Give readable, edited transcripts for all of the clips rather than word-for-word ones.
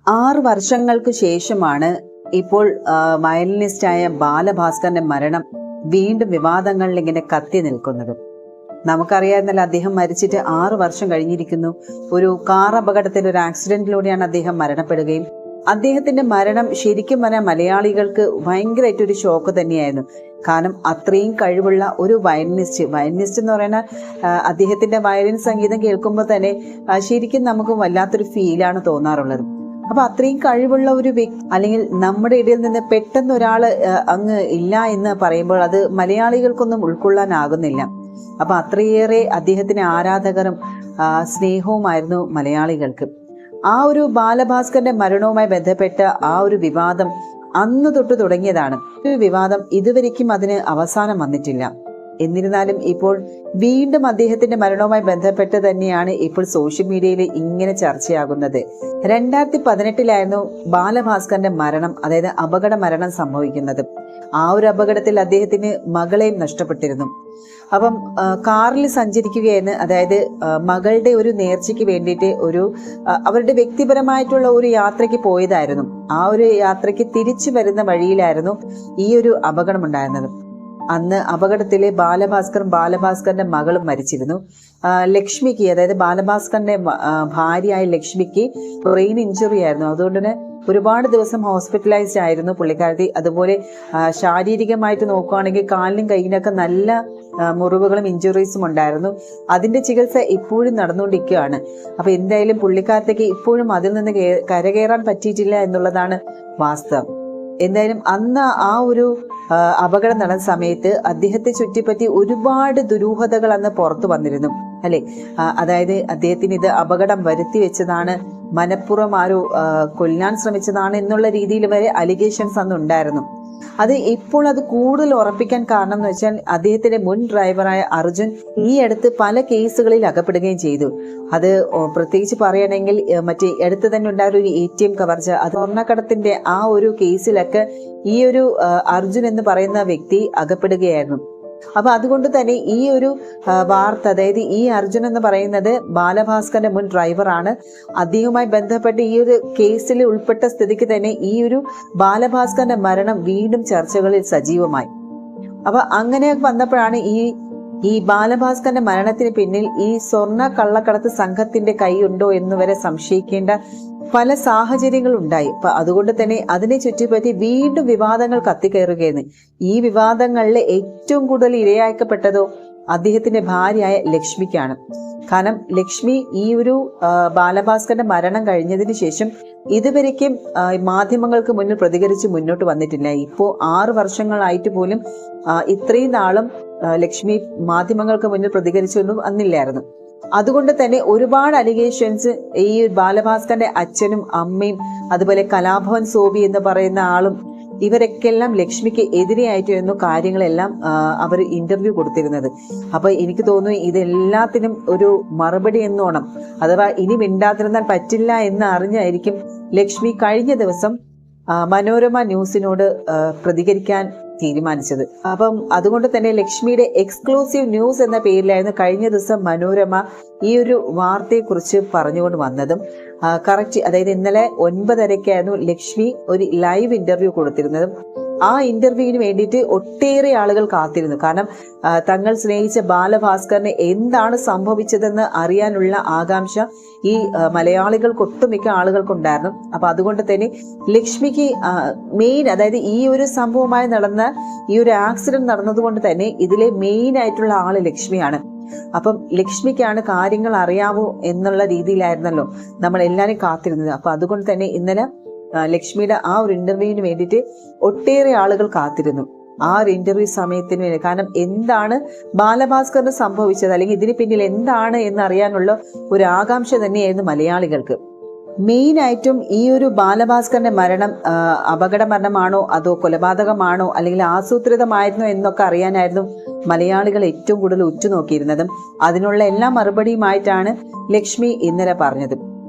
6 വർഷങ്ങൾക്ക് ശേഷമാണ് ഇപ്പോൾ വയലിനിസ്റ്റായ ബാലഭാസ്കറിന്റെ മരണം വീണ്ടും വിവാദങ്ങളിൽ ഇങ്ങനെ കത്തി നിൽക്കുന്നത്. നമുക്കറിയാവുന്നല്ലോ, അദ്ദേഹം മരിച്ചിട്ട് 6 വർഷം കഴിഞ്ഞിരിക്കുന്നു. ഒരു കാർ അപകടത്തിൽ, ഒരു ആക്സിഡന്റിലൂടെയാണ് അദ്ദേഹം മരണപ്പെടുകയും അദ്ദേഹത്തിന്റെ മരണം ശരിക്കും പറഞ്ഞാൽ മലയാളികൾക്ക് ഭയങ്കരമായിട്ടൊരു ഷോക്ക് തന്നെയായിരുന്നു. കാരണം അത്രയും കഴിവുള്ള ഒരു വയലിനിസ്റ്റ് എന്ന് പറയുന്ന അദ്ദേഹത്തിന്റെ വയലിൻ സംഗീതം കേൾക്കുമ്പോൾ തന്നെ ശരിക്കും നമുക്ക് വല്ലാത്തൊരു ഫീലാണ് തോന്നാറുള്ളത്. അപ്പൊ അത്രയും കഴിവുള്ള ഒരു വ്യക്തി, അല്ലെങ്കിൽ നമ്മുടെ ഇടയിൽ നിന്ന് പെട്ടെന്ന് ഒരാള് അങ്ങ് ഇല്ല എന്ന് പറയുമ്പോൾ അത് മലയാളികൾക്കൊന്നും ഉൾക്കൊള്ളാനാകുന്നില്ല. അപ്പൊ അത്രയേറെ അദ്ദേഹത്തിന് ആരാധകരും സ്നേഹവുമായിരുന്നു മലയാളികൾക്ക്. ആ ഒരു ബാലഭാസ്കറിന്റെ മരണവുമായി ബന്ധപ്പെട്ട ആ ഒരു വിവാദം അന്ന് തൊട്ട് തുടങ്ങിയതാണ്. ഒരു വിവാദം ഇതുവരെയ്ക്കും അതിന് അവസാനം വന്നിട്ടില്ല. എന്നിരുന്നാലും ഇപ്പോൾ വീണ്ടും അദ്ദേഹത്തിന്റെ മരണവുമായി ബന്ധപ്പെട്ട് തന്നെയാണ് ഇപ്പോൾ സോഷ്യൽ മീഡിയയിൽ ഇങ്ങനെ ചർച്ചയാകുന്നത്. 2018 ബാലഭാസ്കറിന്റെ മരണം, അതായത് അപകട മരണം സംഭവിക്കുന്നത്. ആ ഒരു അപകടത്തിൽ അദ്ദേഹത്തിന് മകളെയും നഷ്ടപ്പെട്ടിരുന്നു. അപ്പം കാറിൽ സഞ്ചരിക്കുകയെന്ന്, അതായത് മകളുടെ ഒരു നേർച്ചയ്ക്ക് വേണ്ടിയിട്ട് അവരുടെ വ്യക്തിപരമായിട്ടുള്ള ഒരു യാത്രയ്ക്ക് പോയതായിരുന്നു. ആ ഒരു യാത്രയ്ക്ക് തിരിച്ചു വരുന്ന വഴിയിലായിരുന്നു ഈ ഒരു അപകടം ഉണ്ടായിരുന്നത്. അന്ന് അപകടത്തിലെ ബാലഭാസ്കറിന്റെ മകളും മരിച്ചിരുന്നു. ലക്ഷ്മിക്ക്, അതായത് ബാലഭാസ്കറിന്റെ ഭാര്യയായ ലക്ഷ്മിക്ക് ബ്രെയിൻ ഇഞ്ചുറി ആയിരുന്നു. അതുകൊണ്ട് തന്നെ ഒരുപാട് ദിവസം ഹോസ്പിറ്റലൈസ്ഡ് ആയിരുന്നു പുള്ളിക്കാരത്തി. അതുപോലെ ശാരീരികമായിട്ട് നോക്കുകയാണെങ്കിൽ കാലിനും കൈയിനൊക്കെ നല്ല മുറിവുകളും ഇഞ്ചുറീസും ഉണ്ടായിരുന്നു. അതിന്റെ ചികിത്സ ഇപ്പോഴും നടന്നുകൊണ്ടിരിക്കുകയാണ്. അപ്പൊ എന്തായാലും പുള്ളിക്കാരത്തേക്ക് ഇപ്പോഴും അതിൽ നിന്ന് കരകയറാൻ പറ്റിയിട്ടില്ല എന്നുള്ളതാണ് വാസ്തവം. എന്തായാലും അന്ന് ആ ഒരു അപകടം നടന്ന സമയത്ത് അദ്ദേഹത്തെ ചുറ്റിപ്പറ്റി ഒരുപാട് ദുരൂഹതകൾ അന്ന് പുറത്തു വന്നിരുന്നു, അല്ലെ? അതായത് അദ്ദേഹത്തിന് ഇത് അപകടം വരുത്തി വെച്ചതാണ്, മനഃപൂർവ്വം ആരോ കൊല്ലാൻ ശ്രമിച്ചതാണ് എന്നുള്ള രീതിയിൽ വരെ അലിഗേഷൻസ് അന്ന് ഉണ്ടായിരുന്നു. ഇപ്പോൾ അത് കൂടുതൽ ഉറപ്പിക്കാൻ കാരണം എന്ന് വെച്ചാൽ അദ്ദേഹത്തിന്റെ മുൻ ഡ്രൈവറായ അർജുൻ ഈ അടുത്ത് പല കേസുകളിൽ അകപ്പെടുകയും ചെയ്തു. അത് പ്രത്യേകിച്ച് പറയുകയാണെങ്കിൽ മറ്റേ അടുത്ത് തന്നെ ഉണ്ടായ ഒരു ATM കവർച്ച, അത് സ്വർണ്ണക്കടത്തിന്റെ ആ ഒരു കേസിലൊക്കെ ഈ ഒരു അർജുൻ എന്ന് പറയുന്ന വ്യക്തി അകപ്പെടുകയായിരുന്നു. അപ്പൊ അതുകൊണ്ട് തന്നെ ഈ ഒരു വാർത്ത, അതായത് ഈ അർജുൻ എന്ന് പറയുന്നത് ബാലഭാസ്കറിന്റെ മുൻ ഡ്രൈവറാണ്. അദ്ദേഹവുമായി ബന്ധപ്പെട്ട് ഈ ഒരു കേസിൽ ഉൾപ്പെട്ട സ്ഥിതിക്ക് തന്നെ ഈ ഒരു ബാലഭാസ്കറിന്റെ മരണം വീണ്ടും ചർച്ചകളിൽ സജീവമായി. അപ്പൊ അങ്ങനെ വന്നപ്പോഴാണ് ഈ ബാലഭാസ്കറിന്റെ മരണത്തിന് പിന്നിൽ ഈ സ്വർണ്ണ കള്ളക്കടത്ത് സംഘത്തിന്റെ കൈയുണ്ടോ എന്ന് വരെ സംശയിക്കേണ്ട പല സാഹചര്യങ്ങൾ ഉണ്ടായി. അപ്പൊ അതുകൊണ്ട് തന്നെ അതിനെ ചുറ്റിപ്പറ്റി വീണ്ടും വിവാദങ്ങൾ കത്തിക്കയറുകയാണ്. ഈ വിവാദങ്ങളിൽ ഏറ്റവും കൂടുതൽ ഇരയാക്കപ്പെട്ടതോ അദ്ദേഹത്തിന്റെ ഭാര്യയായ ലക്ഷ്മിക്കാണ്. കാരണം ലക്ഷ്മി ഈ ഒരു ബാലഭാസ്കറിന്റെ മരണം കഴിഞ്ഞതിന് ശേഷം ഇതുവരയ്ക്കും മാധ്യമങ്ങൾക്ക് മുന്നിൽ പ്രതികരിച്ച് മുന്നോട്ട് വന്നിട്ടില്ല. ഇപ്പോൾ 6 വർഷങ്ങളായിട്ട് പോലും ഇത്രയും നാളും ലക്ഷ്മി മാധ്യമങ്ങൾക്ക് മുന്നിൽ പ്രതികരിച്ചൊന്നും വന്നില്ലായിരുന്നു. അതുകൊണ്ട് തന്നെ ഒരുപാട് അലിഗേഷൻസ് ഈ ബാലഭാസ്കറിന്റെ അച്ഛനും അമ്മയും അതുപോലെ കലാഭവൻ സോബി എന്ന് പറയുന്ന ആളും ഇവരൊക്കെല്ലാം ലക്ഷ്മിക്ക് എതിരെയായിട്ടായിരുന്നു കാര്യങ്ങളെല്ലാം അവർ ഇന്റർവ്യൂ കൊടുത്തിരുന്നത്. അപ്പൊ എനിക്ക് തോന്നുന്നു ഇതെല്ലാത്തിനും ഒരു മറുപടി എന്നോണം, അഥവാ ഇനി മിണ്ടാതിരുന്നാൽ പറ്റില്ല എന്ന് അറിഞ്ഞായിരിക്കും ലക്ഷ്മി കഴിഞ്ഞ ദിവസം മനോരമ ന്യൂസിനോട് പ്രതികരിക്കാൻ തീരുമാനിച്ചത്. അപ്പം അതുകൊണ്ട് തന്നെ ലക്ഷ്മിയുടെ എക്സ്ക്ലൂസീവ് ന്യൂസ് എന്ന പേരിലായിരുന്നു കഴിഞ്ഞ ദിവസം മനോരമ ഈ ഒരു വാർത്തയെക്കുറിച്ച് പറഞ്ഞുകൊണ്ട് വന്നതും. കറക്റ്റ്, അതായത് ഇന്നലെ 9:30 ലക്ഷ്മി ഒരു ലൈവ് ഇന്റർവ്യൂ കൊടുത്തിരുന്നതും. ആ ഇന്റർവ്യൂവിന് വേണ്ടിയിട്ട് ഒട്ടേറെ ആളുകൾ കാത്തിരുന്നു. കാരണം തങ്ങൾ സ്നേഹിച്ച ബാലഭാസ്കറിന് എന്താണ് സംഭവിച്ചതെന്ന് അറിയാനുള്ള ആകാംക്ഷ ഈ മലയാളികൾക്ക് ഒട്ടുമിക്ക ആളുകൾക്കുണ്ടായിരുന്നു. അപ്പൊ അതുകൊണ്ട് തന്നെ ലക്ഷ്മിക്ക് മെയിൻ, അതായത് ഈ ഒരു സംഭവമായി നടന്ന ഈ ഒരു ആക്സിഡന്റ് നടന്നതുകൊണ്ട് തന്നെ ഇതിലെ മെയിൻ ആയിട്ടുള്ള ആള് ലക്ഷ്മിയാണ്. അപ്പം ലക്ഷ്മിക്കാണ് കാര്യങ്ങൾ അറിയാവോ എന്നുള്ള രീതിയിലായിരുന്നല്ലോ നമ്മൾ എല്ലാവരും കാത്തിരുന്നത്. അപ്പൊ അതുകൊണ്ട് തന്നെ ഇന്നലെ ലക്ഷ്മിയുടെ ആ ഒരു ഇന്റർവ്യൂവിന് വേണ്ടിയിട്ട് ഒട്ടേറെ ആളുകൾ കാത്തിരുന്നു. ആ ഒരു ഇന്റർവ്യൂ സമയത്തിന് വേണ്ടി, കാരണം എന്താണ് ബാലഭാസ്കറിന് സംഭവിച്ചത്, അല്ലെങ്കിൽ ഇതിന് പിന്നിൽ എന്താണ് എന്നറിയാനുള്ള ഒരു ആകാംക്ഷ തന്നെയായിരുന്നു മലയാളികൾക്ക്. മെയിൻ ആയിട്ടും ഈ ഒരു ബാലഭാസ്കറിന്റെ മരണം അപകട മരണമാണോ അതോ കൊലപാതകമാണോ അല്ലെങ്കിൽ ആസൂത്രിതമായിരുന്നോ എന്നൊക്കെ അറിയാനായിരുന്നു മലയാളികൾ ഏറ്റവും കൂടുതൽ ഉറ്റുനോക്കിയിരുന്നതും. അതിനുള്ള എല്ലാ മറുപടിയുമായിട്ടാണ് ലക്ഷ്മി ഇന്നലെ പറഞ്ഞത്.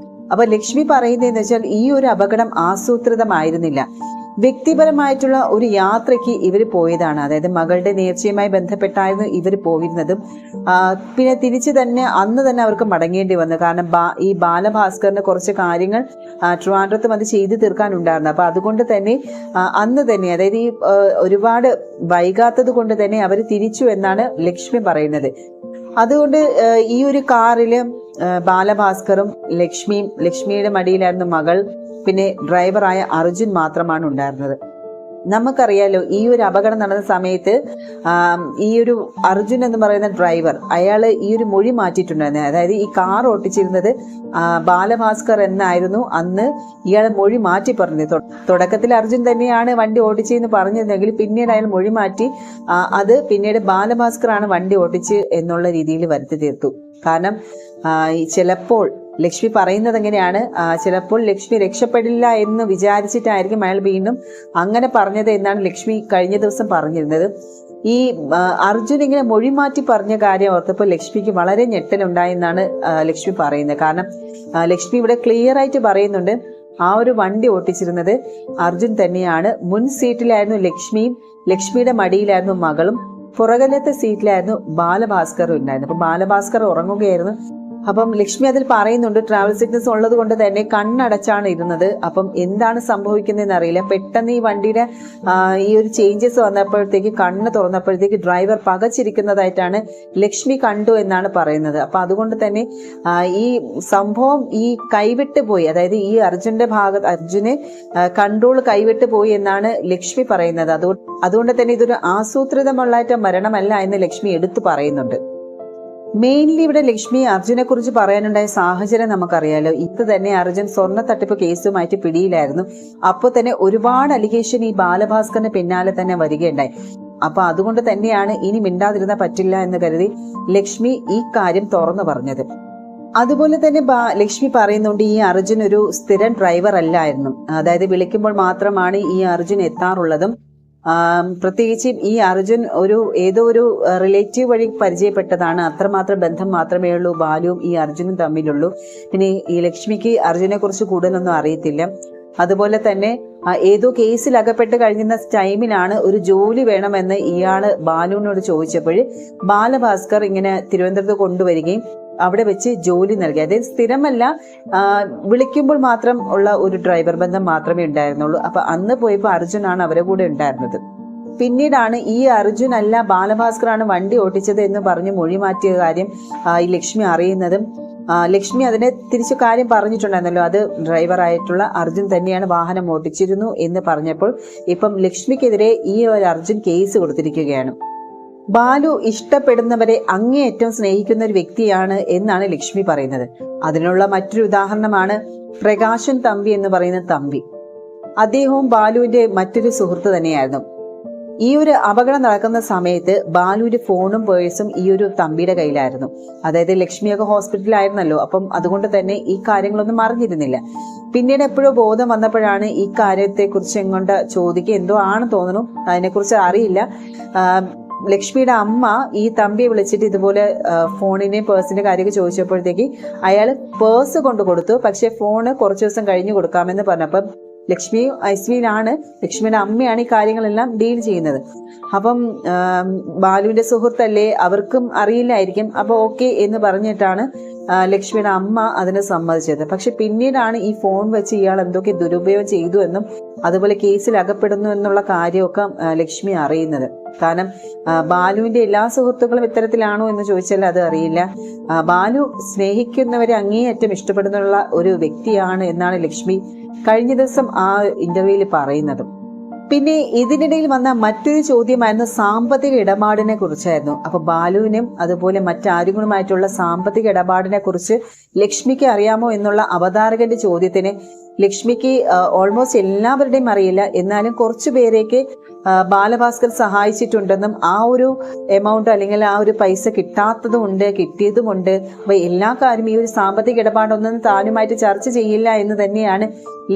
അപ്പൊ ലക്ഷ്മി പറയുന്നതെന്ന് വെച്ചാൽ ഈ ഒരു അപകടം ആസൂത്രിതമായിരുന്നില്ല. വ്യക്തിപരമായിട്ടുള്ള ഒരു യാത്രയ്ക്ക് ഇവർ പോയതാണ്. അതായത് മകളുടെ നേർച്ചയുമായി ബന്ധപ്പെട്ടായിരുന്നു ഇവർ പോയിരുന്നതും. പിന്നെ തിരിച്ച് തന്നെ അന്ന് തന്നെ അവർക്ക് മടങ്ങേണ്ടി വന്നു. കാരണം ഈ ബാലഭാസ്കറിന് കുറച്ച് കാര്യങ്ങൾ ട്രിവാൻഡ്രത്ത് വന്ന് ചെയ്തു തീർക്കാനുണ്ടായിരുന്നു. അപ്പൊ അതുകൊണ്ട് തന്നെ അന്ന് തന്നെ, അതായത് ഈ ഒരുപാട് വൈകാത്തത് കൊണ്ട് തന്നെ അവർ തിരിച്ചു എന്നാണ് ലക്ഷ്മി പറയുന്നത്. അതുകൊണ്ട് ഈ ഒരു കാറില് ബാലഭാസ്കറും ലക്ഷ്മിയുടെ മടിയിലായിരുന്നു മകൾ, പിന്നെ ഡ്രൈവറായ അർജുൻ മാത്രമാണ് ഉണ്ടായിരുന്നത്. നമുക്കറിയാലോ, ഈ ഒരു അപകടം നടന്ന സമയത്ത് ഈ ഒരു അർജുൻ എന്ന് പറയുന്ന ഡ്രൈവർ, അയാള് ഈ ഒരു മൊഴി മാറ്റിയിട്ടുണ്ടായിരുന്നു. അതായത് ഈ കാർ ഓട്ടിച്ചിരുന്നത് ബാലഭാസ്കർ എന്നായിരുന്നു അന്ന് ഇയാൾ മൊഴി മാറ്റി പറഞ്ഞത്. തുടക്കത്തിൽ അർജുൻ തന്നെയാണ് വണ്ടി ഓടിച്ചെന്ന് പറഞ്ഞിരുന്നെങ്കിൽ പിന്നീട് അയാൾ മൊഴി മാറ്റി അത് പിന്നീട് ബാലഭാസ്കർ ആണ് വണ്ടി ഓടിച്ച് എന്നുള്ള രീതിയിൽ വരുത്തി തീർത്തു. കാരണം ചിലപ്പോൾ ലക്ഷ്മി പറയുന്നത് എങ്ങനെയാണ്, ചിലപ്പോൾ ലക്ഷ്മി രക്ഷപ്പെടില്ല എന്ന് വിചാരിച്ചിട്ടായിരിക്കും അയാൾ വീണ്ടും അങ്ങനെ പറഞ്ഞത് എന്നാണ് ലക്ഷ്മി കഴിഞ്ഞ ദിവസം പറഞ്ഞിരുന്നത്. ഈ അർജുൻ ഇങ്ങനെ മൊഴി മാറ്റി പറഞ്ഞ കാര്യം ഓർത്തപ്പോൾ ലക്ഷ്മിക്ക് വളരെ ഞെട്ടലുണ്ടായെന്നാണ് ലക്ഷ്മി പറയുന്നത്. കാരണം ലക്ഷ്മി ഇവിടെ ക്ലിയർ ആയിട്ട് പറയുന്നുണ്ട്, ആ ഒരു വണ്ടി ഓട്ടിച്ചിരുന്നത് അർജുൻ തന്നെയാണ്. മുൻ സീറ്റിലായിരുന്നു ലക്ഷ്മിയും, ലക്ഷ്മിയുടെ മടിയിലായിരുന്നു മകളും, പുറകിലത്തെ സീറ്റിലായിരുന്നു ബാലഭാസ്കറും ഉണ്ടായിരുന്നു. അപ്പൊ ബാലഭാസ്കർ ഉറങ്ങുകയായിരുന്നു. അപ്പം ലക്ഷ്മി അതിൽ പറയുന്നുണ്ട്, ട്രാവൽ സിക്നസ് ഉള്ളത് കൊണ്ട് തന്നെ കണ്ണടച്ചാണ് ഇരുന്നത്. അപ്പം എന്താണ് സംഭവിക്കുന്നതെന്ന് അറിയില്ല. പെട്ടെന്ന് ഈ വണ്ടിയുടെ ഈ ഒരു ചേഞ്ചസ് വന്നപ്പോഴത്തേക്ക് കണ്ണ് തുറന്നപ്പോഴത്തേക്ക് ഡ്രൈവർ പകച്ചിരിക്കുന്നതായിട്ടാണ് ലക്ഷ്മി കണ്ടു എന്നാണ് പറയുന്നത്. അപ്പൊ അതുകൊണ്ട് തന്നെ ഈ സംഭവം ഈ കൈവിട്ട് പോയി, അതായത് ഈ അർജുന് കൺട്രോൾ കൈവിട്ട് പോയി എന്നാണ് ലക്ഷ്മി പറയുന്നത്. അതുകൊണ്ട് തന്നെ ഇതൊരു ആസൂത്രിതമുള്ളായിട്ട് മരണമല്ല എന്ന് ലക്ഷ്മി എടുത്തു പറയുന്നുണ്ട്. മെയിൻലി ഇവിടെ ലക്ഷ്മി അർജുനെ കുറിച്ച് പറയാനുണ്ടായ സാഹചര്യം നമുക്കറിയാലോ. ഇത് തന്നെ അർജുൻ സ്വർണ്ണ തട്ടിപ്പ് കേസുമായിട്ട് പിടിയിലായിരുന്നു. അപ്പോൾ തന്നെ ഒരുപാട് അലിഗേഷൻ ഈ ബാലഭാസ്കറിന് പിന്നാലെ തന്നെ വരികയുണ്ടായി. അപ്പൊ അതുകൊണ്ട് തന്നെയാണ് ഇനി മിണ്ടാതിരുന്ന പറ്റില്ല എന്ന് കരുതി ലക്ഷ്മി ഈ കാര്യം തുറന്നു പറഞ്ഞത്. അതുപോലെ തന്നെ ലക്ഷ്മി പറയുന്നുണ്ട്, ഈ അർജുൻ ഒരു സ്ഥിരം ഡ്രൈവർ അല്ലായിരുന്നു. അതായത് വിളിക്കുമ്പോൾ മാത്രമാണ് ഈ അർജുൻ എത്താറുള്ളതും. പ്രത്യേകിച്ച് ഈ അർജുൻ ഏതോ ഒരു റിലേറ്റീവ് വഴി പരിചയപ്പെട്ടതാണ്. അത്രമാത്രം ബന്ധം മാത്രമേ ഉള്ളൂ ബാലുവും ഈ അർജുനും തമ്മിലുള്ളൂ. പിന്നെ ഈ ലക്ഷ്മിക്ക് അർജുനെ കുറിച്ച് കൂടുതലൊന്നും അറിയത്തില്ല. അതുപോലെ തന്നെ ഏതോ കേസിൽ അകപ്പെട്ട് കഴിഞ്ഞിരുന്ന ടൈമിലാണ് ഒരു ജോലി വേണമെന്ന് ഇയാള് ബാലുവിനോട് ചോദിച്ചപ്പോൾ ബാലഭാസ്കർ ഇങ്ങനെ തിരുവനന്തപുരത്ത് കൊണ്ടുവരികയും അവിടെ വെച്ച് ജോലി നൽകി. അതായത് സ്ഥിരമല്ല, വിളിക്കുമ്പോൾ മാത്രം ഉള്ള ഒരു ഡ്രൈവർ ബന്ധം മാത്രമേ ഉണ്ടായിരുന്നുള്ളൂ. അപ്പൊ അന്ന് പോയപ്പോൾ അർജുനാണ് അവരെ കൂടെ ഉണ്ടായിരുന്നത്. പിന്നീടാണ് ഈ അർജുൻ അല്ല ബാലഭാസ്കറാണ് വണ്ടി ഓടിച്ചത് എന്ന് പറഞ്ഞ് മൊഴി മാറ്റിയ കാര്യം ഈ ലക്ഷ്മി അറിയുന്നതും. ലക്ഷ്മി അതിനെ തിരിച്ചു കാര്യം പറഞ്ഞിട്ടുണ്ടായിരുന്നല്ലോ, അത് ഡ്രൈവറായിട്ടുള്ള അർജുൻ തന്നെയാണ് വാഹനം ഓടിച്ചിരുന്നു എന്ന് പറഞ്ഞപ്പോൾ ഇപ്പം ലക്ഷ്മിക്കെതിരെ ഈ ഒരു അർജുൻ കേസ് കൊടുത്തിരിക്കുകയാണ്. ബാലു ഇഷ്ടപ്പെടുന്നവരെ അങ്ങേയറ്റം സ്നേഹിക്കുന്ന ഒരു വ്യക്തിയാണ് എന്നാണ് ലക്ഷ്മി പറയുന്നത്. അതിനുള്ള മറ്റൊരു ഉദാഹരണമാണ് പ്രകാശൻ തമ്പി എന്ന് പറയുന്ന തമ്പി. അദ്ദേഹവും ബാലുവിന്റെ മറ്റൊരു സുഹൃത്ത് തന്നെയായിരുന്നു. ഈ ഒരു അപകടം നടക്കുന്ന സമയത്ത് ബാലുവിന്റെ ഫോണും പേഴ്സും ഈ ഒരു തമ്പിയുടെ കയ്യിലായിരുന്നു. അതായത് ലക്ഷ്മിയൊക്കെ ഹോസ്പിറ്റലിലായിരുന്നല്ലോ, അപ്പം അതുകൊണ്ട് തന്നെ ഈ കാര്യങ്ങളൊന്നും അറിഞ്ഞിരുന്നില്ല. പിന്നീട് എപ്പോഴോ ബോധം വന്നപ്പോഴാണ് ഈ കാര്യത്തെക്കുറിച്ച് എങ്ങോട്ട് ചോദിക്കുക എന്തോ ആണ് തോന്നുന്നു, അതിനെക്കുറിച്ച് അറിയില്ല. ലക്ഷ്മിയുടെ അമ്മ ഈ തമ്പിയെ വിളിച്ചിട്ട് ഇതുപോലെ ഫോണിന്റെയും പേഴ്സിന്റെ കാര്യമൊക്കെ ചോദിച്ചപ്പോഴത്തേക്ക് അയാൾ പേഴ്സ് കൊണ്ടു കൊടുത്തു. പക്ഷെ ഫോണ് കുറച്ചു ദിവസം കഴിഞ്ഞ് കൊടുക്കാമെന്ന് പറഞ്ഞപ്പം ലക്ഷ്മി ഐസ്വിയിലാണ്, ലക്ഷ്മിയുടെ അമ്മയാണ് ഈ കാര്യങ്ങളെല്ലാം ഡീൽ ചെയ്യുന്നത്. അപ്പം ബാലുവിന്റെ സുഹൃത്തല്ലേ, അവർക്കും അറിയില്ലായിരിക്കും. അപ്പൊ ഓക്കെ എന്ന് പറഞ്ഞിട്ടാണ് ലക്ഷ്മിയുടെ അമ്മ അതിന് സമ്മതിച്ചത്. പക്ഷെ പിന്നീടാണ് ഈ ഫോൺ വെച്ച് ഇയാൾ എന്തൊക്കെ ദുരുപയോഗം ചെയ്തു എന്നും അതുപോലെ കേസിൽ അകപ്പെടുന്നു എന്നുള്ള കാര്യമൊക്കെ ലക്ഷ്മി അറിയുന്നത്. കാരണം ബാലുവിന്റെ എല്ലാ സുഹൃത്തുക്കളും ഇത്തരത്തിലാണോ എന്ന് ചോദിച്ചാൽ അത് അറിയില്ല. ബാലു സ്നേഹിക്കുന്നവരെ അങ്ങേയറ്റം ഇഷ്ടപ്പെടുന്നുള്ള ഒരു വ്യക്തിയാണ് എന്നാണ് ലക്ഷ്മി കഴിഞ്ഞ ദിവസം ആ ഇന്റർവ്യൂവിൽ പറയുന്നത്. പിന്നെ ഇതിനിടയിൽ വന്ന മറ്റൊരു ചോദ്യമായിരുന്നു സാമ്പത്തിക ഇടപാടിനെ കുറിച്ചായിരുന്നു. അപ്പൊ ബാലുവിനും അതുപോലെ മറ്റാരുങ്ങളുമായിട്ടുള്ള സാമ്പത്തിക ഇടപാടിനെ കുറിച്ച് ലക്ഷ്മിക്ക് അറിയാമോ എന്നുള്ള അവതാരകന്റെ ചോദ്യത്തിന് ലക്ഷ്മിക്ക് ഓൾമോസ്റ്റ് എല്ലാവരുടെയും അറിയില്ല, എന്നാലും കുറച്ചു പേരേക്ക് ബാലഭാസ്കർ സഹായിച്ചിട്ടുണ്ടെന്നും ആ ഒരു എമൗണ്ട് അല്ലെങ്കിൽ ആ ഒരു പൈസ കിട്ടാത്തതുമുണ്ട്, കിട്ടിയതുമുണ്ട്. അപ്പൊ എല്ലാ കാര്യവും ഈ ഒരു സാമ്പത്തിക ഇടപാടൊന്നും താനുമായിട്ട് ചർച്ച ചെയ്യില്ല എന്ന് തന്നെയാണ്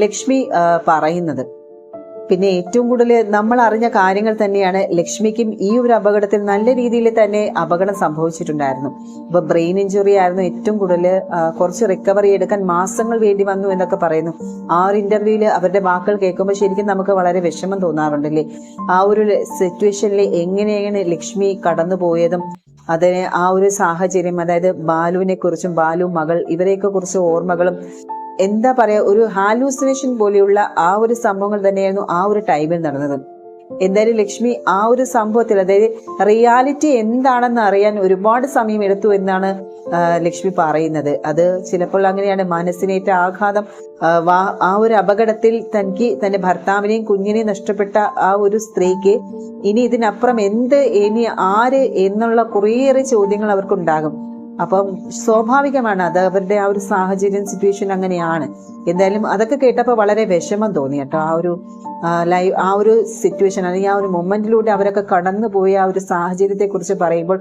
ലക്ഷ്മി പറയുന്നത്. പിന്നെ ഏറ്റവും കൂടുതൽ നമ്മൾ അറിഞ്ഞ കാര്യങ്ങൾ തന്നെയാണ് ലക്ഷ്മിക്കും ഈ ഒരു അപകടത്തിൽ നല്ല രീതിയിൽ തന്നെ അപകടം സംഭവിച്ചിട്ടുണ്ടായിരുന്നു. ഇപ്പൊ ബ്രെയിൻ ഇഞ്ചുറി ആയിരുന്നു ഏറ്റവും കൂടുതൽ, കുറച്ച് റിക്കവറി എടുക്കാൻ മാസങ്ങൾ വേണ്ടി വന്നു എന്നൊക്കെ പറയുന്നു. ആ ഒരു ഇന്റർവ്യൂവിൽ അവരുടെ വാക്കുകൾ കേൾക്കുമ്പോൾ ശരിക്കും നമുക്ക് വളരെ വിഷമം തോന്നാറുണ്ടല്ലേ. ആ ഒരു സിറ്റുവേഷനിൽ എങ്ങനെയാണ് ലക്ഷ്മി കടന്നുപോയതും അതിന് ആ ഒരു സാഹചര്യം, അതായത് ബാലുവിനെ കുറിച്ചും ബാലു മകൾ ഇവരെയൊക്കെ കുറിച്ച് ഓർമ്മകളും എന്താ പറയാ, ഒരു ഹാലൂസിനേഷൻ പോലെയുള്ള ആ ഒരു സംഭവങ്ങൾ തന്നെയായിരുന്നു ആ ഒരു ടൈമിൽ നടന്നത്. എന്തായാലും ലക്ഷ്മി ആ ഒരു സംഭവത്തിൽ, അതായത് റിയാലിറ്റി എന്താണെന്ന് അറിയാൻ ഒരുപാട് സമയം എടുത്തു എന്നാണ് ലക്ഷ്മി പറയുന്നത്. അത് ചിലപ്പോൾ അങ്ങനെയാണ്, മനസ്സിനേറ്റ ആഘാതം, ആ ഒരു അപകടത്തിൽ തനിക്ക് തന്റെ ഭർത്താവിനെയും കുഞ്ഞിനെയും നഷ്ടപ്പെട്ട ആ ഒരു സ്ത്രീക്ക് ഇനി ഇതിനപ്പുറം എന്ത്, ഇനി ആര് എന്നുള്ള കുറേയേറെ ചോദ്യങ്ങൾ അവർക്കുണ്ടാകും. അപ്പം സ്വാഭാവികമാണ്, അത് അവരുടെ ആ ഒരു സാഹചര്യം, സിറ്റുവേഷൻ അങ്ങനെയാണ്. എന്തായാലും അതൊക്കെ കേട്ടപ്പോൾ വളരെ വിഷമം തോന്നി കേട്ടോ. ആ ഒരു സിറ്റുവേഷൻ അല്ലെങ്കിൽ ആ ഒരു മൊമെന്റിലൂടെ അവരൊക്കെ കടന്നുപോയ ആ ഒരു സാഹചര്യത്തെ കുറിച്ച് പറയുമ്പോൾ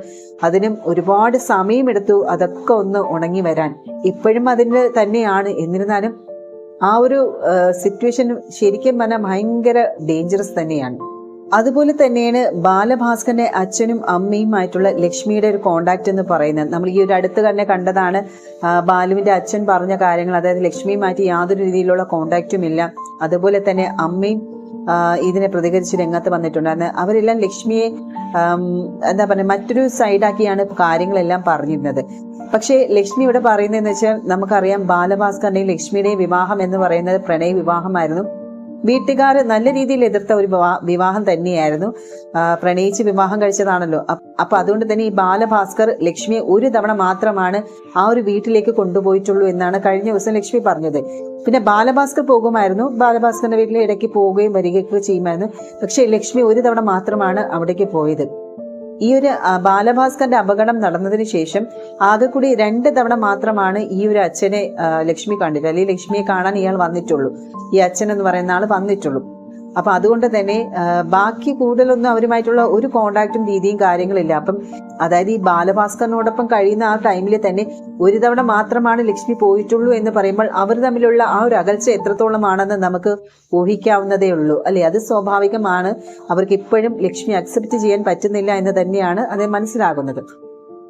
അതിനും ഒരുപാട് സമയമെടുത്തു അതൊക്കെ ഒന്ന് ഉണങ്ങി വരാൻ. ഇപ്പോഴും അതിന് തന്നെയാണ്. എന്നിരുന്നാലും ആ ഒരു സിറ്റുവേഷൻ ശരിക്കും പറഞ്ഞാൽ ഭയങ്കര ഡേഞ്ചറസ് തന്നെയാണ്. അതുപോലെ തന്നെയാണ് ബാലഭാസ്കറിന്റെ അച്ഛനും അമ്മയുമായിട്ടുള്ള ലക്ഷ്മിയുടെ ഒരു കോണ്ടാക്ട് എന്ന് പറയുന്നത്. നമ്മൾ ഈ ഒരു അടുത്ത് തന്നെ കണ്ടതാണ്. ബാലുവിന്റെ അച്ഛൻ പറഞ്ഞ കാര്യങ്ങൾ, അതായത് ലക്ഷ്മിയുമായിട്ട് യാതൊരു രീതിയിലുള്ള കോണ്ടാക്റ്റും ഇല്ല. അതുപോലെ തന്നെ അമ്മയും ഇതിനെ പ്രതികരിച്ച് രംഗത്ത് വന്നിട്ടുണ്ടായിരുന്നു. അവരെല്ലാം ലക്ഷ്മിയെ എന്താ പറയുക, മറ്റൊരു സൈഡാക്കിയാണ് കാര്യങ്ങളെല്ലാം പറഞ്ഞിരുന്നത്. പക്ഷേ ലക്ഷ്മി ഇവിടെ പറയുന്നതെന്ന് വെച്ചാൽ, നമുക്കറിയാം ബാലഭാസ്കറിന്റെയും ലക്ഷ്മിയുടെയും വിവാഹം എന്ന് പറയുന്നത് പ്രണയ വിവാഹമായിരുന്നു. വീട്ടുകാർ നല്ല രീതിയിൽ എതിർത്ത ഒരു വിവാഹം തന്നെയായിരുന്നു. പ്രണയിച്ച് വിവാഹം കഴിച്ചതാണല്ലോ. അപ്പൊ അതുകൊണ്ട് തന്നെ ഈ ബാലഭാസ്കർ ലക്ഷ്മിയെ ഒരു തവണ മാത്രമാണ് ആ ഒരു വീട്ടിലേക്ക് കൊണ്ടുപോയിട്ടുള്ളൂ എന്നാണ് കഴിഞ്ഞ ദിവസം ലക്ഷ്മി പറഞ്ഞത്. പിന്നെ ബാലഭാസ്കർ പോകുമായിരുന്നു, ബാലഭാസ്കറിന്റെ വീട്ടിൽ ഇടയ്ക്ക് പോവുകയും വരികയൊക്കെ ചെയ്യുമായിരുന്നു. പക്ഷെ ലക്ഷ്മി ഒരു തവണ മാത്രമാണ് അവിടേക്ക് പോയത്. ഈ ഒരു ബാലഭാസ്കറിന്റെ അപകടം നടന്നതിന് ശേഷം ആകെ കൂടി 2 തവണ മാത്രമാണ് ഈ ഒരു അച്ഛനെ ലക്ഷ്മി കണ്ടിട്ടുള്ളൂ, അല്ലെങ്കിൽ ലക്ഷ്മിയെ കാണാൻ ഇയാൾ വന്നിട്ടുള്ളൂ, ഈ അച്ഛൻ എന്ന് പറയുന്ന ആൾ വന്നിട്ടുള്ളൂ. അപ്പൊ അതുകൊണ്ട് തന്നെ ബാക്കി കൂടുതലൊന്നും അവരുമായിട്ടുള്ള ഒരു കോണ്ടാക്റ്റും രീതിയും കാര്യങ്ങളില്ല. അപ്പം അതായത് ഈ ബാലഭാസ്കറിനോടൊപ്പം കഴിയുന്ന ആ ടൈമിൽ തന്നെ ഒരു തവണ മാത്രമാണ് ലക്ഷ്മി പോയിട്ടുള്ളൂ എന്ന് പറയുമ്പോൾ അവർ തമ്മിലുള്ള ആ ഒരു അകൽച്ച എത്രത്തോളമാണെന്ന് നമുക്ക് ഊഹിക്കാവുന്നതേ ഉള്ളൂ അല്ലെ. അത് സ്വാഭാവികമാണ്. അവർക്ക് ഇപ്പോഴും ലക്ഷ്മി അക്സെപ്റ്റ് ചെയ്യാൻ പറ്റുന്നില്ല എന്ന് തന്നെയാണ് അത് മനസ്സിലാകുന്നത്.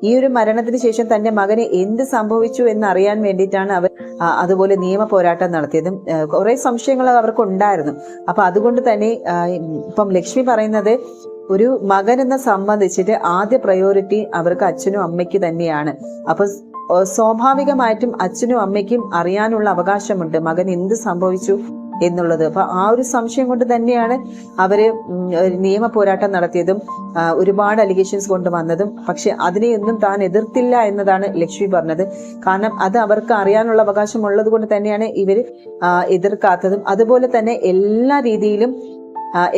ഈ ഒരു മരണത്തിന് ശേഷം തന്റെ മകന് എന്ത് സംഭവിച്ചു എന്നറിയാൻ വേണ്ടിയിട്ടാണ് അവർ അതുപോലെ നിയമ പോരാട്ടം നടത്തിയതും. കുറെ സംശയങ്ങൾ അവർക്ക് ഉണ്ടായിരുന്നു. അപ്പൊ അതുകൊണ്ട് തന്നെ ഇപ്പം ലക്ഷ്മി പറയുന്നത്, ഒരു മകൻ എന്ന സംബന്ധിച്ചിട്ട് ആദ്യ പ്രയോറിറ്റി അവർക്ക് അച്ഛനും അമ്മയ്ക്ക് തന്നെയാണ്. അപ്പൊ സ്വാഭാവികമായിട്ടും അച്ഛനും അമ്മയ്ക്കും അറിയാനുള്ള അവകാശമുണ്ട് മകൻ എന്ത് സംഭവിച്ചു എന്നുള്ളത്. അപ്പൊ ആ ഒരു സംശയം കൊണ്ട് തന്നെയാണ് അവര് നിയമ പോരാട്ടം നടത്തിയതും ഒരുപാട് അലിഗേഷൻസ് കൊണ്ടുവന്നതും. പക്ഷെ അതിനെയൊന്നും താൻ എതിർത്തില്ല എന്നതാണ് ലക്ഷ്മി പറഞ്ഞത്. കാരണം അത് അവർക്ക് അറിയാനുള്ള അവകാശം ഉള്ളത് കൊണ്ട് തന്നെയാണ് ഇവര് എതിർക്കാത്തതും. അതുപോലെ തന്നെ എല്ലാ രീതിയിലും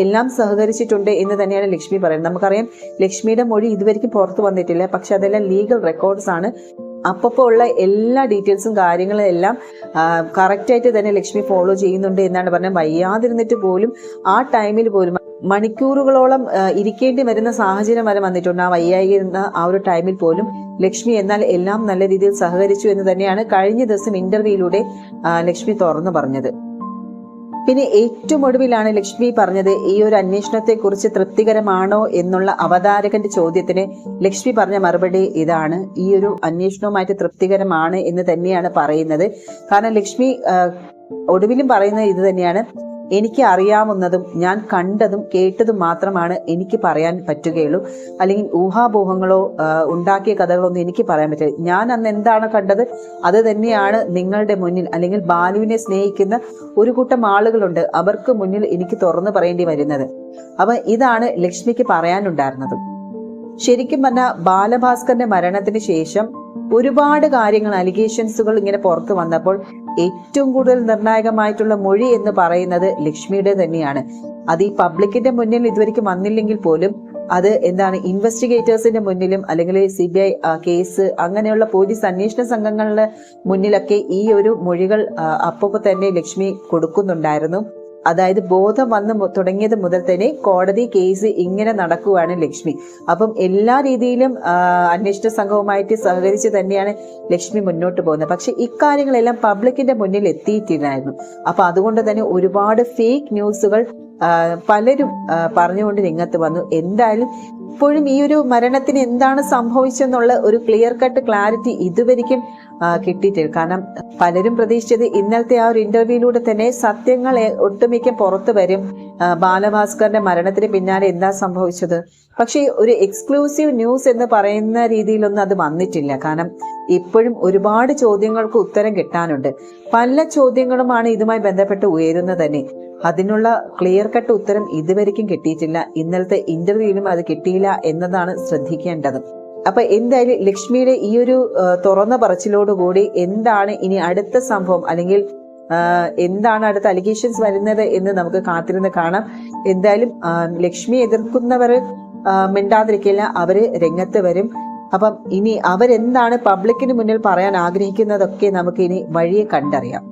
എല്ലാം സഹകരിച്ചിട്ടുണ്ട് എന്ന് തന്നെയാണ് ലക്ഷ്മി പറയുന്നത്. നമുക്കറിയാം ലക്ഷ്മിയുടെ മൊഴി ഇതുവരെയ്ക്കും പുറത്തു വന്നിട്ടില്ല. പക്ഷെ അതെല്ലാം ലീഗൽ റെക്കോർഡ്സ് ആണ്. അപ്പോൾ ഉള്ള എല്ലാ ഡീറ്റെയിൽസും കാര്യങ്ങളും എല്ലാം കറക്റ്റായിട്ട് തന്നെ ലക്ഷ്മി ഫോളോ ചെയ്യുന്നുണ്ട് എന്നാണ് പറഞ്ഞത്. വയ്യാതിരുന്നിട്ട് പോലും ആ ടൈമിൽ പോലും മണിക്കൂറുകളോളം ഇരിക്കേണ്ടി വരുന്ന സാഹചര്യം വരെ വന്നിട്ടുണ്ട്. ആ വയ്യായിരുന്ന ആ ഒരു ടൈമിൽ പോലും ലക്ഷ്മി എന്നാൽ എല്ലാം നല്ല രീതിയിൽ സഹകരിച്ചു എന്ന് തന്നെയാണ് കഴിഞ്ഞ ദിവസം ഇന്റർവ്യൂയിലൂടെ ലക്ഷ്മി തുറന്നു പറഞ്ഞത്. പിന്നെ ഏറ്റവും ഒടുവിലാണ് ലക്ഷ്മി പറഞ്ഞത്, ഈ ഒരു അന്വേഷണത്തെ കുറിച്ച് തൃപ്തികരമാണോ എന്നുള്ള അവതാരകന്റെ ചോദ്യത്തിന് ലക്ഷ്മി പറഞ്ഞ മറുപടി ഇതാണ്: ഈ ഒരു അന്വേഷണവുമായിട്ട് തൃപ്തികരമാണ് എന്ന് തന്നെയാണ് പറയുന്നത്. കാരണം ലക്ഷ്മി ഒടുവിലും പറയുന്നത് ഇത് തന്നെയാണ്: എനിക്ക് അറിയാവുന്നതും ഞാൻ കണ്ടതും കേട്ടതും മാത്രമാണ് എനിക്ക് പറയാൻ പറ്റുകയുള്ളൂ. അല്ലെങ്കിൽ ഊഹാപോഹങ്ങളോ ഉണ്ടാക്കിയ കഥകളൊന്നും എനിക്ക് പറയാൻ പറ്റില്ല. ഞാൻ അന്ന് എന്താണ് കണ്ടത് അത് തന്നെയാണ് നിങ്ങളുടെ മുന്നിൽ, അല്ലെങ്കിൽ ബാലുവിനെ സ്നേഹിക്കുന്ന ഒരു കൂട്ടം ആളുകളുണ്ട്, അവർക്ക് മുന്നിൽ എനിക്ക് തുറന്നു പറയേണ്ടി വരുന്നത്. അപ്പൊ ഇതാണ് ലക്ഷ്മിക്ക് പറയാനുണ്ടായിരുന്നത്. ശരിക്കും പറഞ്ഞാൽ ബാലഭാസ്കറിന്റെ മരണത്തിന് ശേഷം ഒരുപാട് കാര്യങ്ങൾ, അലിഗേഷൻസുകൾ ഇങ്ങനെ പുറത്തു വന്നപ്പോൾ ഏറ്റവും കൂടുതൽ നിർണായകമായിട്ടുള്ള മൊഴി എന്ന് പറയുന്നത് ലക്ഷ്മിയുടെ തന്നെയാണ്. അത് ഈ പബ്ലിക്കിന്റെ മുന്നിൽ ഇതുവരെയ്ക്കും വന്നില്ലെങ്കിൽ പോലും അത് എന്താണ്, ഇൻവെസ്റ്റിഗേറ്റേഴ്സിന്റെ മുന്നിലും അല്ലെങ്കിൽ CBI കേസ് അങ്ങനെയുള്ള പോലീസ് അന്വേഷണ സംഘങ്ങളുടെ മുന്നിലൊക്കെ ഈ ഒരു മൊഴികൾ അപ്പോൾ തന്നെ ലക്ഷ്മി കൊടുക്കുന്നുണ്ടായിരുന്നു. അതായത് ബോധം വന്ന് തുടങ്ങിയത് മുതൽ തന്നെ കോടതി കേസ് ഇങ്ങനെ നടക്കുവാണ് ലക്ഷ്മി. അപ്പം എല്ലാ രീതിയിലും അന്വേഷണ സംഘവുമായിട്ട് സഹകരിച്ച് തന്നെയാണ് ലക്ഷ്മി മുന്നോട്ട് പോകുന്നത്. പക്ഷെ ഇക്കാര്യങ്ങളെല്ലാം പബ്ലിക്കിന്റെ മുന്നിൽ എത്തിയിട്ടില്ലായിരുന്നു. അപ്പൊ അതുകൊണ്ട് തന്നെ ഒരുപാട് ഫേക്ക് ന്യൂസുകൾ പലരും പറഞ്ഞുകൊണ്ട് രംഗത്ത് വന്നു. എന്തായാലും ഇപ്പോഴും ഈ ഒരു മരണത്തിന് എന്താണ് സംഭവിച്ചെന്നുള്ള ഒരു ക്ലിയർ കട്ട് ക്ലാരിറ്റി ഇതുവരെയ്ക്കും കിട്ടിയിട്ടില്ല. കാരണം പലരും പ്രതീക്ഷിച്ചത് ഇന്നലത്തെ ആ ഒരു ഇന്റർവ്യൂയിലൂടെ തന്നെ സത്യങ്ങൾ ഒട്ടുമിക്ക പുറത്തു വരും, ബാലഭാസ്കറിന്റെ മരണത്തിന് പിന്നാലെ എന്താ സംഭവിച്ചത്. പക്ഷേ ഒരു എക്സ്ക്ലൂസീവ് ന്യൂസ് എന്ന് പറയുന്ന രീതിയിലൊന്നും അത് വന്നിട്ടില്ല. കാരണം ഇപ്പോഴും ഒരുപാട് ചോദ്യങ്ങൾക്ക് ഉത്തരം കിട്ടാനുണ്ട്. പല ചോദ്യങ്ങളുമാണ് ഇതുമായി ബന്ധപ്പെട്ട് ഉയരുന്നത് തന്നെ. അതിനുള്ള ക്ലിയർ കട്ട് ഉത്തരം ഇതുവരെയ്ക്കും കിട്ടിയിട്ടില്ല. ഇന്നലത്തെ ഇന്റർവ്യൂവിലും അത് കിട്ടിയില്ല എന്നതാണ് ശ്രദ്ധിക്കേണ്ടത്. അപ്പൊ എന്തായാലും ലക്ഷ്മിയുടെ ഈ ഒരു തുറന്ന പറച്ചിലോടുകൂടി എന്താണ് ഇനി അടുത്ത സംഭവം, അല്ലെങ്കിൽ എന്താണ് അടുത്ത അലിഗേഷൻസ് വരുന്നത് എന്ന് നമുക്ക് കാത്തിരുന്ന് കാണാം. എന്തായാലും ലക്ഷ്മി എതിർക്കുന്നവർ മിണ്ടാതിരിക്കില്ല, അവര് രംഗത്ത് വരും. അപ്പം ഇനി അവരെന്താണ് പബ്ലിക്കിന് മുന്നിൽ പറയാൻ ആഗ്രഹിക്കുന്നതൊക്കെ നമുക്ക് ഇനി വഴിയെ കണ്ടറിയാം.